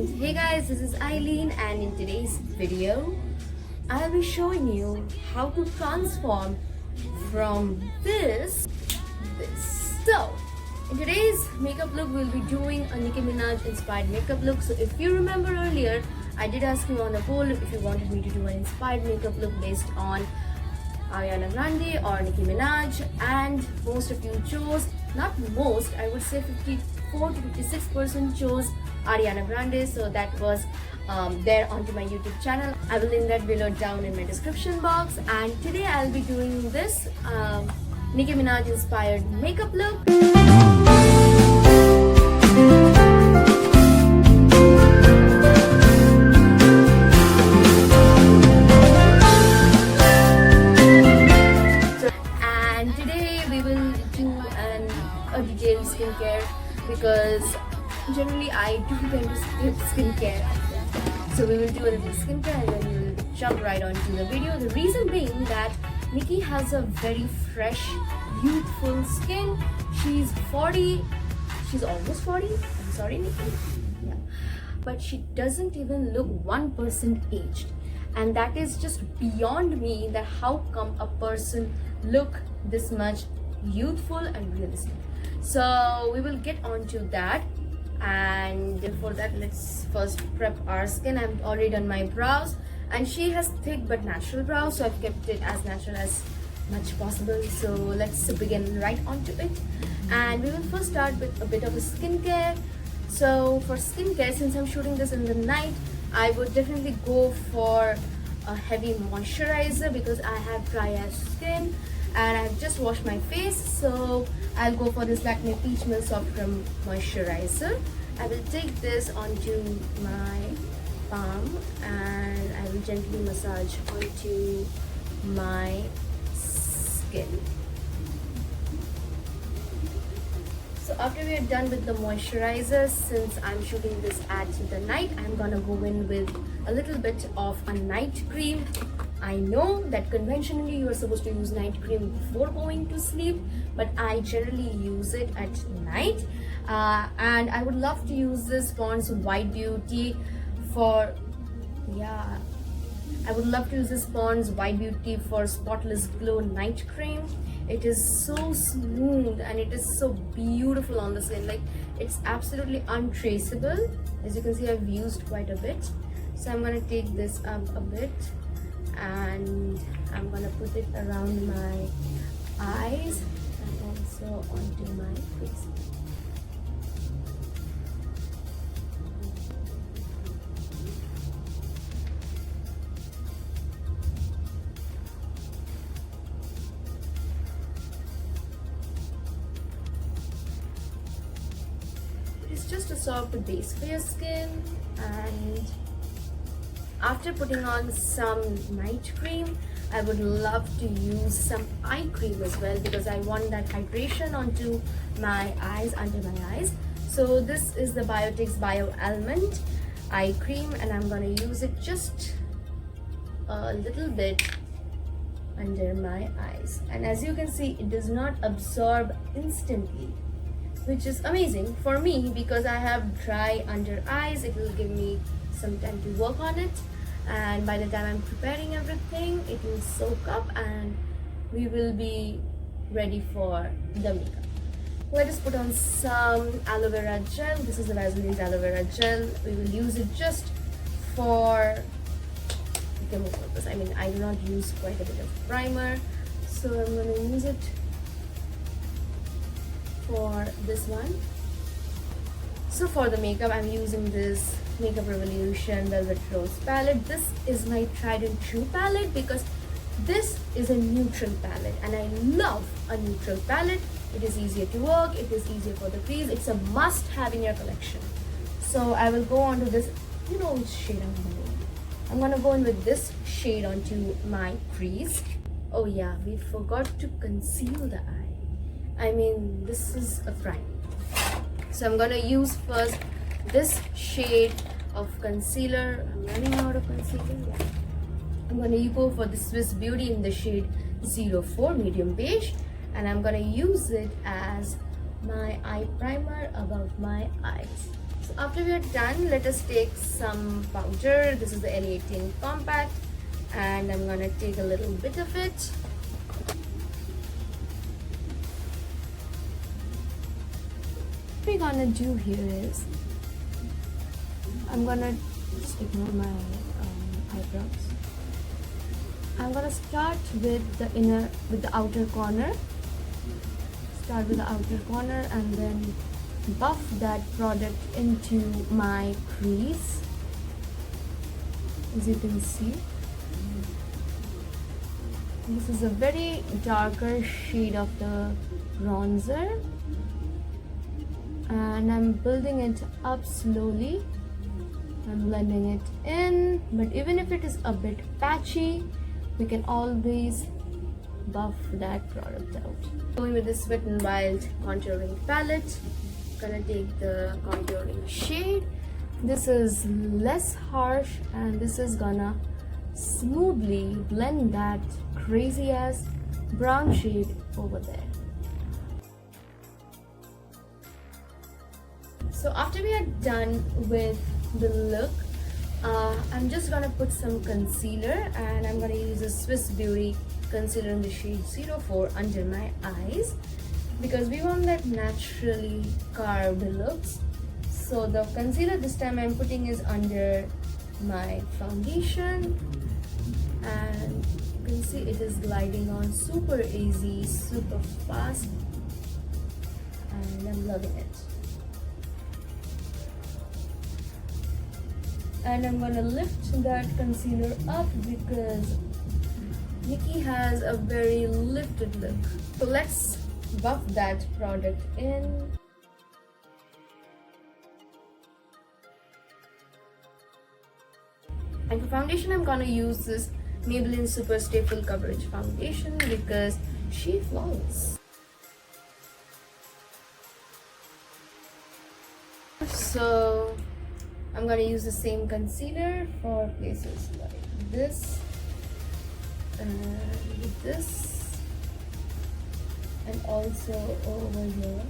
And hey guys, this is Ileen, and in today's video I'll be showing you how to transform from this. So in today's makeup look we'll be doing a Nicki Minaj inspired makeup look. So if you remember earlier, I did ask you on a poll if you wanted me to do an inspired makeup look based on Ariana Grande or Nicki Minaj, and most of you chose, not most, I would say 54 to 56% chose Ariana Grande. So that was there onto my YouTube channel. I will link that below down in my description box. And today I'll be doing this Nicki Minaj inspired makeup look. And today we will do a detailed skincare, because generally I do tend to skip skincare. So we will do a little skincare and then we will jump right onto the video. The reason being that Nicki has a very fresh, youthful skin. She's 40, she's almost 40. I'm sorry, Nicki. Yeah. But she doesn't even look 1% aged. And that is just beyond me, that how come a person look this much youthful and realistic. So we will get onto that. And before that, let's first prep our skin. I've already done my brows, and she has thick but natural brows, so I've kept it as natural as much possible. So let's begin right onto it. And we will first start with a bit of a skincare. So for skincare, since I'm shooting this in the night, I would definitely go for a heavy moisturizer because I have dry ass skin and I've just washed my face. So I'll go for this Lakme Peach Milk Soft Crumb Moisturizer. I will take this onto my palm and I will gently massage onto my skin. So after we are done with the moisturizer, since I'm shooting this at the night, I'm gonna go in with a little bit of a night cream. I know that conventionally you are supposed to use night cream before going to sleep, but I generally use it at night. And I would love to use this Pond's White Beauty for, yeah, I would love to use this Pond's White Beauty for Spotless Glow Night Cream. It is so smooth and it is so beautiful on the skin. Like, it's absolutely untraceable. As you can see, I've used quite a bit. So I'm gonna take this up a bit and I'm gonna put it around my eyes and also onto my face. It's just a soft base for your skin. And after putting on some night cream, I would love to use some eye cream as well, because I want that hydration onto my eyes, under my eyes. So this is the Biotix Bio Almond eye cream, and I'm gonna use it just a little bit under my eyes. And as you can see, it does not absorb instantly, which is amazing for me because I have dry under eyes. It will give me some time to work on it, and by the time I'm preparing everything, it will soak up and we will be ready for the makeup. Let us put on some aloe vera gel. This is the Vaseline's aloe vera gel. We will use it just for demo purpose. I mean, I do not use quite a bit of primer, so I'm going to use it for this one. So for the makeup, I'm using this Makeup Revolution Velvet Rose palette. This is my tried and true palette because this is a neutral palette and I love a neutral palette. It is easier to work, it is easier for the crease, it's a must have in your collection. So I will go on to this, you know which shade I'm going to go. I'm going to go in with this shade onto my crease. Oh yeah, we forgot to conceal the eye. I mean, this is a crime. So I'm gonna use first this shade of concealer. I'm running out of concealer. Yeah. I'm gonna go for the Swiss Beauty in the shade 04 medium beige, and I'm gonna use it as my eye primer above my eyes. So after we are done, let us take some powder. This is the L18 compact, and I'm gonna take a little bit of it. What we're gonna do here is, I'm gonna just ignore my eyebrows. I'm gonna start with the outer corner. Start with the outer corner and then buff that product into my crease. As you can see, this is a very darker shade of the bronzer, and I'm building it up slowly. I'm blending it in, but even if it is a bit patchy, we can always buff that product out. Going with this Wet n Wild contouring palette, gonna take the contouring shade. This is less harsh, and this is gonna smoothly blend that crazy ass brown shade over there. So after we are done with the look, I'm just gonna put some concealer, and I'm gonna use a Swiss Beauty concealer in the shade 04 under my eyes, because we want that naturally carved looks. So the concealer this time I'm putting is under my foundation, and you can see it is gliding on super easy, super fast, and I'm loving it. And I'm gonna lift that concealer up because Nicki has a very lifted look. So let's buff that product in. And for foundation, I'm gonna use this Maybelline Super Stay Full Coverage Foundation because she's flawless. So I'm gonna use the same concealer for places like this and this, and also over here.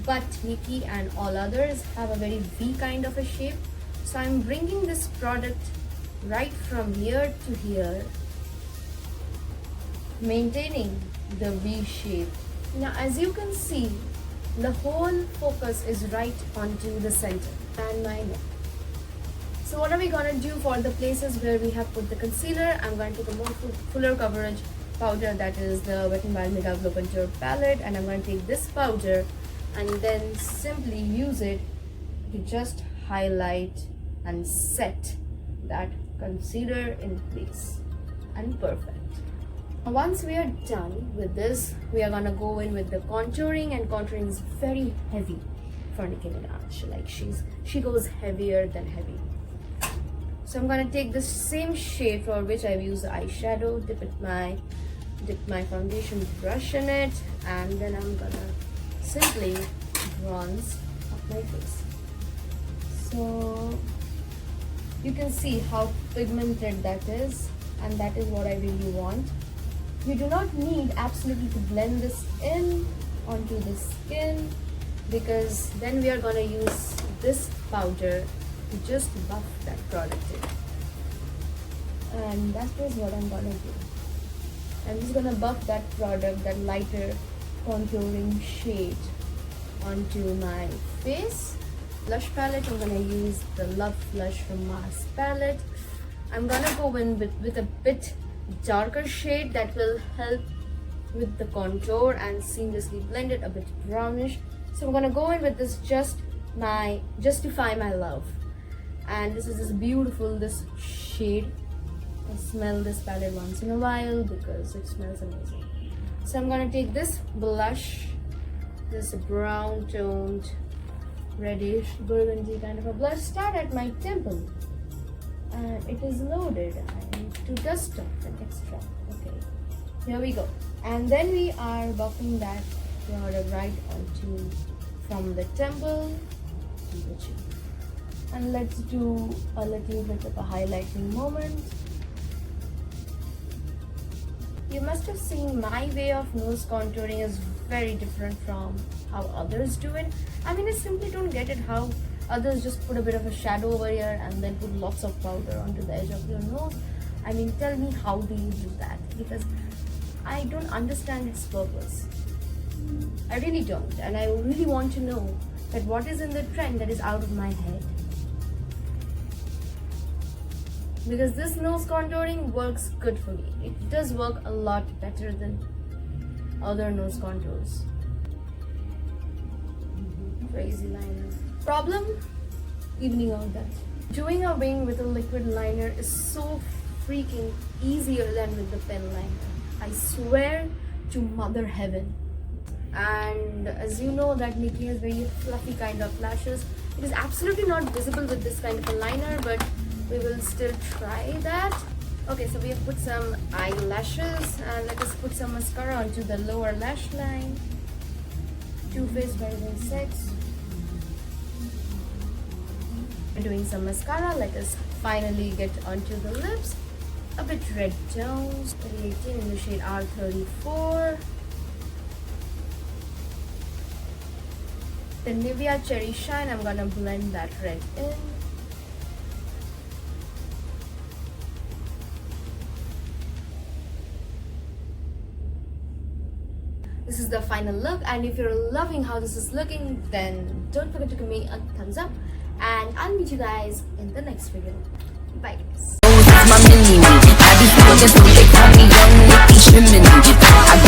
But Nicki and all others have a very V kind of a shape, so I'm bringing this product right from here to here, maintaining the V shape. Now as you can see, the whole focus is right onto the center and my neck. So what are we gonna do for the places where we have put the concealer? I'm going to take a more fuller coverage powder, that is the Wet n Wild Mega Glow Contour palette, and I'm going to take this powder and then simply use it to just highlight and set that concealer in place. And perfect. Once we are done with this, we are gonna go in with the contouring, and contouring is very heavy for Nicki Minaj. Like she goes heavier than heavy. So I'm gonna take the same shade for which I've used the eyeshadow, dip my foundation brush in it, and then I'm gonna simply bronze up my face. So you can see how pigmented that is, and that is what I really want. You do not need absolutely to blend this in onto the skin, because then we are gonna use this powder to just buff that product in. And that is what I'm gonna do. I'm just gonna buff that product, that lighter contouring shade, onto my face. Blush palette, I'm gonna use the Love Blush from Mars palette. I'm gonna go in with a bit darker shade that will help with the contour and seamlessly blend it, a bit brownish. So I'm gonna go in with this Justify My Love, and this is this shade. I smell this palette once in a while because it smells amazing. So I'm gonna take this blush, this brown toned reddish burgundy kind of a blush, start at my temple, and it is loaded. I need to dust off an extra. Okay, here we go. And then we are buffing that product right onto from the temple to the chin. And let's do a little bit of a highlighting moment. You must have seen my way of nose contouring is very different from how others do it. I mean, I simply don't get it how Others just put a bit of a shadow over here and then put lots of powder onto the edge of your nose. I mean, tell me, how do you do that? Because I don't understand its purpose. I really don't, and I really want to know that what is in the trend that is out of my head. Because this nose contouring works good for me. It does work a lot better than other nose contours. Crazy liner. Problem? Evening out that. Doing a wing with a liquid liner is so freaking easier than with the pen liner. I swear to mother heaven. And as you know that Nicki has very fluffy kind of lashes. It is absolutely not visible with this kind of a liner, but we will still try that. Okay, so we have put some eyelashes and let us put some mascara onto the lower lash line. Too Faced by 6. Doing some mascara, let us finally get onto the lips. A bit red tones, 2018 in the shade R34. The Nivea Cherry Shine, I'm gonna blend that red in. This is the final look, and if you're loving how this is looking, then don't forget to give me a thumbs up, and I'll meet you guys in the next video. Bye guys. My mini-me. I be fucking so they call me young Nicki Chimney.